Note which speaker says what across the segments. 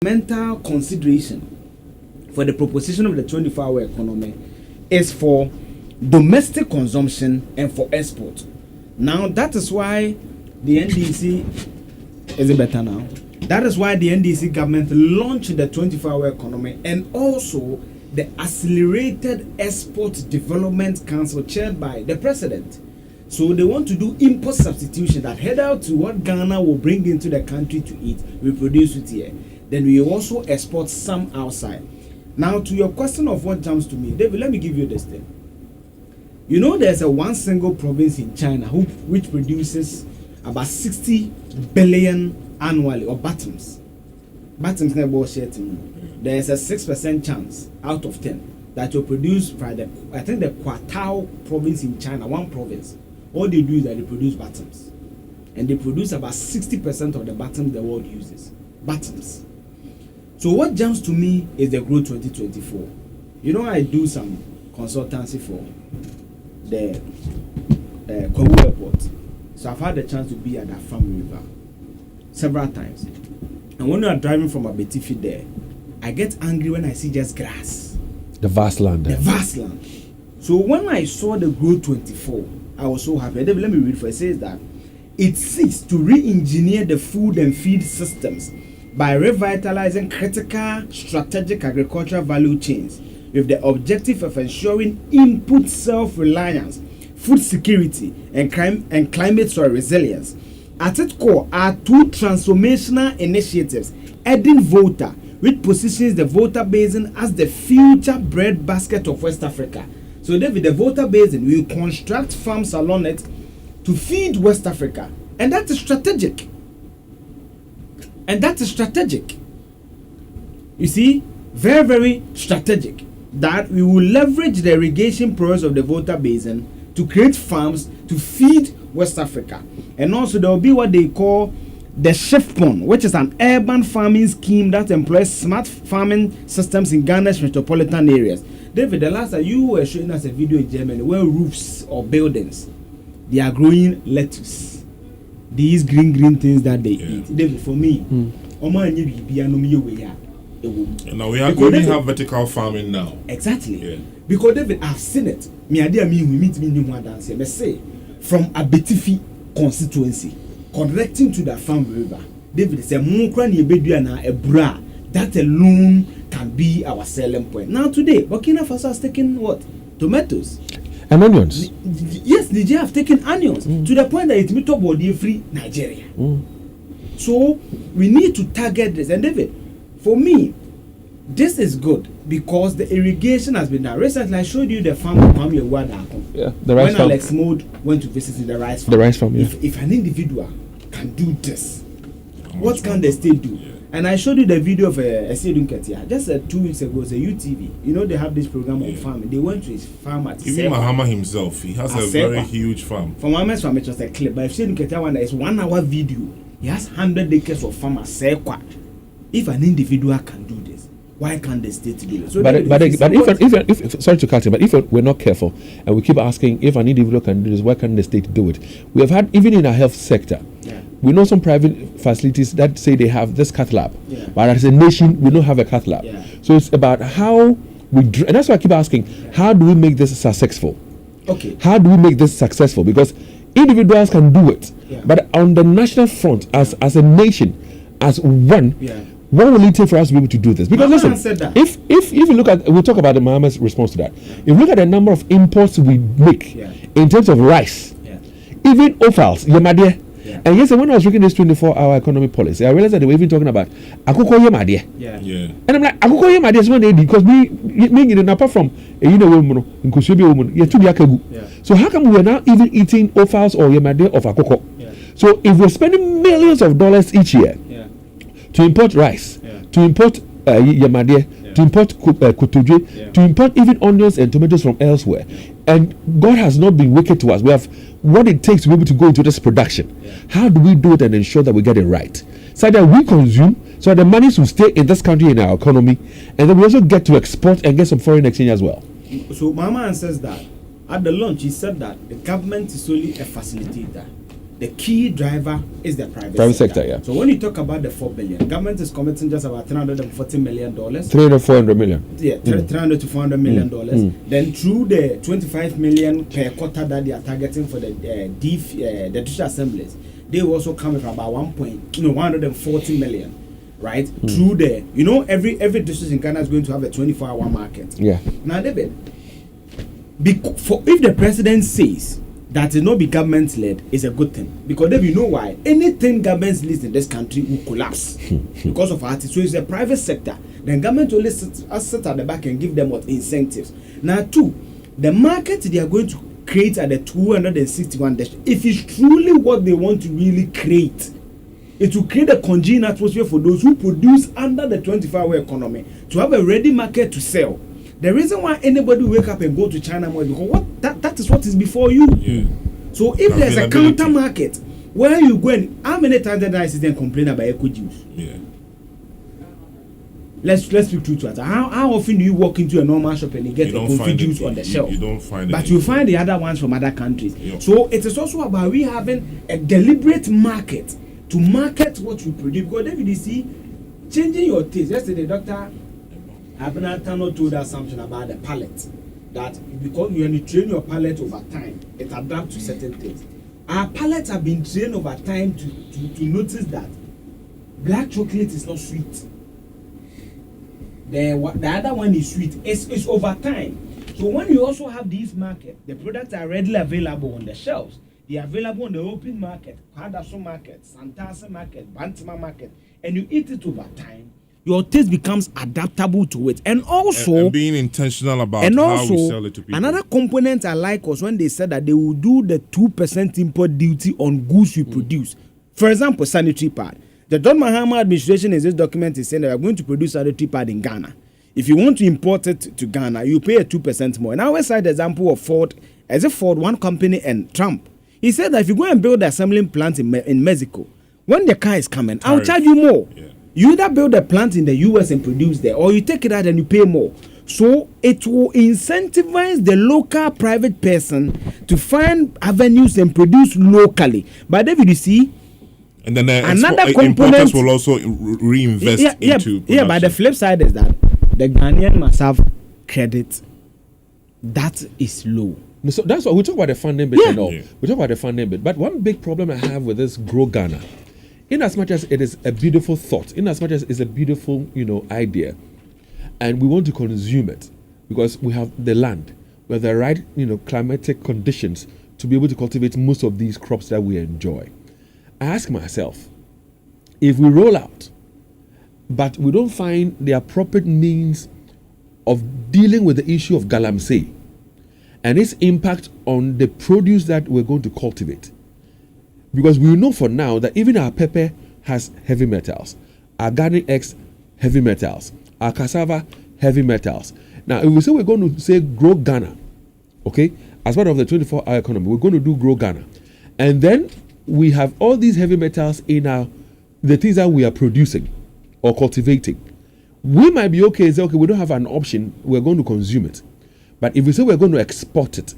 Speaker 1: mental consideration for the proposition of the 24-hour economy is for domestic consumption and for export. Now that is why the NDC is it better now? That is why the NDC government launched the 24-hour economy and also the Accelerated Export Development Council chaired by the president. So they want to do import substitution, that head out to what Ghana will bring into the country to eat, we produce it here. Then we also export some outside. Now to your question of what jumps to me, David, let me give you this thing. You know there's a one single province in China which produces about 60 billion annually, or bottoms. Bottoms never bullshit. There's a 6% chance out of 10 that will produce by the, I think the Quartao province in China, one province. All they do is that they produce bottoms. And they produce about 60% of the bottoms the world uses. Bottoms. So what jumps to me is the Growth 2024. You know, I do some consultancy for the Kwahu Airport. So I've had the chance to be at that farm river several times. And when you are driving from Abetifi there, I get angry when I see just grass.
Speaker 2: The vast land.
Speaker 1: The vast land. So when I saw the Growth 24, I was so happy. Let me read for it. It says that it seeks to re-engineer the food and feed systems by revitalizing critical strategic agricultural value chains with the objective of ensuring input self-reliance, food security, and climate resilience. At its core are two transformational initiatives, adding Volta, which positions the Volta Basin as the future breadbasket of West Africa. So David, the Volta Basin will construct farms along it to feed West Africa. And that is strategic. You see, very, very strategic. That we will leverage the irrigation process of the Volta Basin to create farms to feed West Africa. And also there will be what they call the Shift Pond, which is an urban farming scheme that employs smart farming systems in Ghana's metropolitan areas. David, the last time you were showing us a video in Germany where roofs or buildings, they are growing lettuce. These green things that they eat. David, for me,
Speaker 3: and now we are going to have vertical farming now.
Speaker 1: Exactly. Yeah. Because David, I've seen it. We meet me dance. Let's say from Abetifi constituency connecting to the farm river. David said, a bra. That alone can be our selling point. Now today, Burkina Faso has taken what? Tomatoes.
Speaker 2: And onions.
Speaker 1: Yes, Nigeria have taken onions to the point that it's meet up body free Nigeria. So we need to target this. And David, for me, this is good because the irrigation has been done. Recently, I showed you the farm of Kwame Wadako.
Speaker 2: Yeah, the rice
Speaker 1: when
Speaker 2: farm.
Speaker 1: Alex Mode went to visit the rice farm.
Speaker 2: The rice farm, yeah.
Speaker 1: If an individual can do this, what can the state do? And I showed you the video of a Ketia just 2 weeks ago. It's a UTV. You know they have this program on farming. They went to his farm at
Speaker 3: even Mahama himself, he has a very huge farm.
Speaker 1: From Mahama's farm, it was a clip. But if Sedun Ketia one, it's 1 hour video. He has 100 acres of farm at Sekwa. If an individual can do this, why can't the state do it? So
Speaker 2: but if sorry to cut it, but if we're not careful and we keep asking if an individual can do this, why can't the state do it? We have had, even in our health sector, we know some private facilities that say they have this cath lab, but as a nation, we don't have a cath lab. So it's about how we, and that's why I keep asking, how do we make this successful?
Speaker 1: Okay.
Speaker 2: How do we make this successful? Because individuals can do it, but on the national front, as a nation, as one, what will it take for us to be able to do this? Because
Speaker 1: Mama
Speaker 2: listen, if you look at, we'll talk about the Mahama's response to that. If you look at the number of imports we make in terms of rice, even offals, Yamadia. And yes, when I was reading this 24-hour economy policy, I realized that they were even talking about Akoko Yamadia. And I'm like, Akoko Yamadia is one day because me apart from so how come we're now even eating offals or Yamadia of Akoko? So if we're spending millions of dollars each year to import rice, to import Yamadia, to import Kutuje, to import even onions and tomatoes from elsewhere, and God has not been wicked to us. We have what it takes to be able to go into this production. How do we do it and ensure that we get it right? So that we consume, so that the money will stay in this country, in our economy, and then we also get to export and get some foreign exchange as well.
Speaker 1: So Mama answers that. At the launch, he said that the government is only a facilitator. the key driver is the private
Speaker 2: sector. Yeah.
Speaker 1: So when you talk about the 4 billion, government is committing just about $340 million.
Speaker 2: 400 million.
Speaker 1: Yeah, $300 to $400 million. Then through the 25 million per quarter that they are targeting for the district assemblies, they will also come with about 140 million, right? Through the, every district in Ghana is going to have a 24-hour market.
Speaker 2: Yeah.
Speaker 1: Now, David, if the president says that it not be government led, is a good thing, because then you know why anything government leads in this country will collapse because of artists. So it's a private sector. Then government only sit at the back and give them what incentives. Now, two, the market they are going to create at the 261 district, if it's truly what they want to really create, it will create a congenial atmosphere for those who produce under the 24-hour economy to have a ready market to sell. The reason why anybody wake up and go to China more is because that is what is before you. Yeah. So if there's a counter market where you go and how many times did I sit and complain about eco juice?
Speaker 3: Yeah.
Speaker 1: Let's speak truth to it. How often do you walk into a normal shop and you get a coffee juice on the shelf?
Speaker 3: You don't find it.
Speaker 1: But you find the other ones from other countries.
Speaker 3: Yep.
Speaker 1: So it is also about we having a deliberate market to market what we produce. Because then you see changing your taste. Yesterday, Dr. Abinatano told us something about the palate. That because when you train your palate over time, it adapts to certain things. Our palates have been trained over time to notice that black chocolate is not sweet. The other one is sweet. It's over time. So when you also have these markets, the products are readily available on the shelves. They are available on the open market, Hadasso market, Santasa market, Bantima market, and you eat it over time. Your taste becomes adaptable to it, and also
Speaker 3: and being intentional about how we sell it to people.
Speaker 1: Another component I like was when they said that they will do the 2% import duty on goods we produce. For example, sanitary pad. The John Mahama administration in this document is saying that we are going to produce sanitary pad in Ghana. If you want to import it to Ghana, you pay a 2% more. And I always cite the example of Ford, one company, and Trump. He said that if you go and build the assembling plant in Mexico, when the car is coming, I'll charge you more. Yeah. You either build a plant in the US and produce there, or you take it out and you pay more. So it will incentivize the local private person to find avenues and produce locally. But David, you see,
Speaker 3: and then
Speaker 1: another
Speaker 3: component will also reinvest into production.
Speaker 1: Yeah, but the flip side is that the Ghanaian must have credit that is low.
Speaker 2: So that's why we talk about the funding bit and all. Yeah. We talk about the funding bit. But one big problem I have with this Grow Ghana, in as much as it is a beautiful thought, in as much as it's a beautiful, idea, and we want to consume it because we have the land, we have the right, climatic conditions to be able to cultivate most of these crops that we enjoy. I ask myself, if we roll out, but we don't find the appropriate means of dealing with the issue of Galamsey and its impact on the produce that we're going to cultivate, because we know for now that even our pepper has heavy metals, our garlic eggs, heavy metals, our cassava, heavy metals. Now, if we say we're going to say Grow Ghana, okay, as part of the 24-hour economy, we're going to do Grow Ghana. And then we have all these heavy metals in the things that we are producing or cultivating. We might be okay and say, okay, we don't have an option, we're going to consume it. But if we say we're going to export it,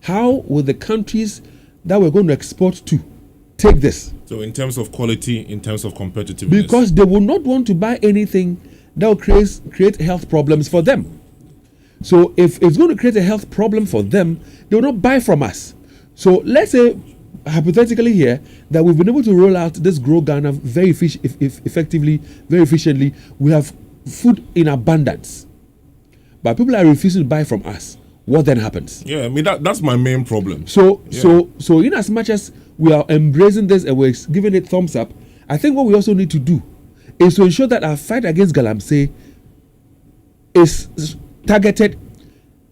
Speaker 2: how will the countries that we're going to export to take this?
Speaker 3: So in terms of quality, in terms of competitiveness.
Speaker 2: Because they will not want to buy anything that will create health problems for them. So if it's going to create a health problem for them, they will not buy from us. So let's say, hypothetically here, that we've been able to roll out this Grow Ghana very effectively, very efficiently. We have food in abundance, but people are refusing to buy from us. What then happens?
Speaker 3: Yeah, I mean that's my main problem.
Speaker 2: So in as much as we are embracing this and we're giving it thumbs up, I think what we also need to do is to ensure that our fight against Galamsey is targeted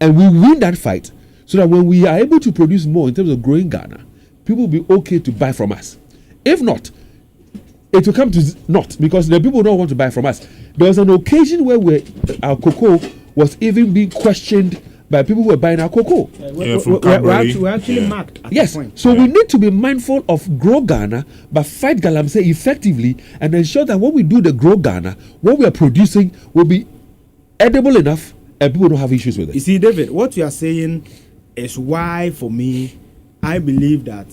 Speaker 2: and we win that fight, so that when we are able to produce more in terms of growing Ghana, people will be okay to buy from us. If not, it will come to naught, because the people don't want to buy from us. There was an occasion where our cocoa was even being questioned by people who were buying our cocoa.
Speaker 1: We're actually marked at
Speaker 2: yes.
Speaker 1: that point.
Speaker 2: So we need to be mindful of Grow Ghana, but fight Galamsey effectively and ensure that when we do the Grow Ghana, what we are producing will be edible enough and people don't have issues with it.
Speaker 1: You see, David, what you are saying is why, for me, I believe that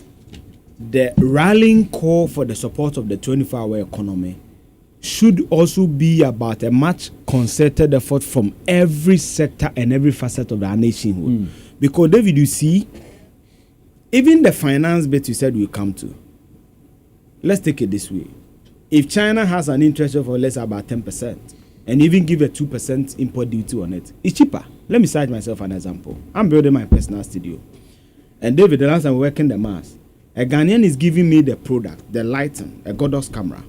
Speaker 1: the rallying call for the support of the 24-hour economy should also be about a much concerted effort from every sector and every facet of our nationhood. Because, David, you see, even the finance bit you said we come to, let's take it this way. If China has an interest rate of, let's say, about 10%, and even give a 2% import duty on it, it's cheaper. Let me cite myself an example. I'm building my personal studio. And David, the last time we're working the mass, a Ghanaian is giving me the product, the lighting, a Godos camera.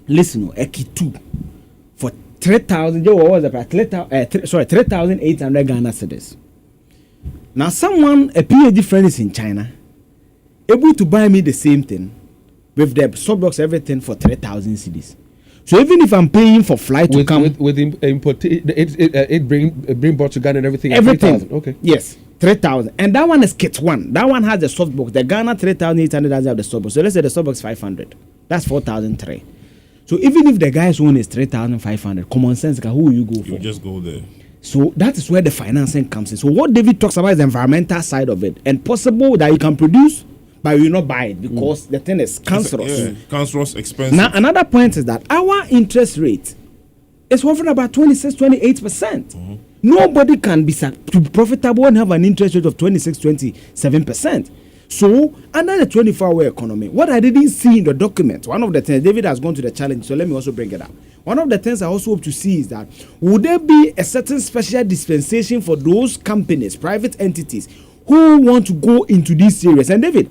Speaker 1: Listen, a key 2 for 3,000. What was it? 3,800 Ghana cedis. Now, someone, a PhD friend is in China, able to buy me the same thing with the subbox, everything for 3,000 cedis. So even if I'm paying for flight to come
Speaker 2: with import, it bring brought to Ghana and everything. Okay.
Speaker 1: Yes, 3,000, and that one is kit 1. That one has the softbox. The Ghana 3,800 doesn't have the softbox. So let's say the softbox 500. That's 4,003. So even if the guy's one is 3,500, common sense, who will you go for?
Speaker 3: You just go there.
Speaker 1: So that is where the financing comes in. So what David talks about is the environmental side of it, and possible that you can produce, but you will not buy it because the thing is cancerous.
Speaker 3: Cancerous, expensive.
Speaker 1: Now another point is that our interest rate is hovering about 26-28%. Nobody can be profitable and have an interest rate of 26-27%. So, under the 24-hour economy, what I didn't see in the document, one of the things, David has gone to the challenge, so let me also bring it up. One of the things I also hope to see is that, would there be a certain special dispensation for those companies, private entities, who want to go into these areas? And David,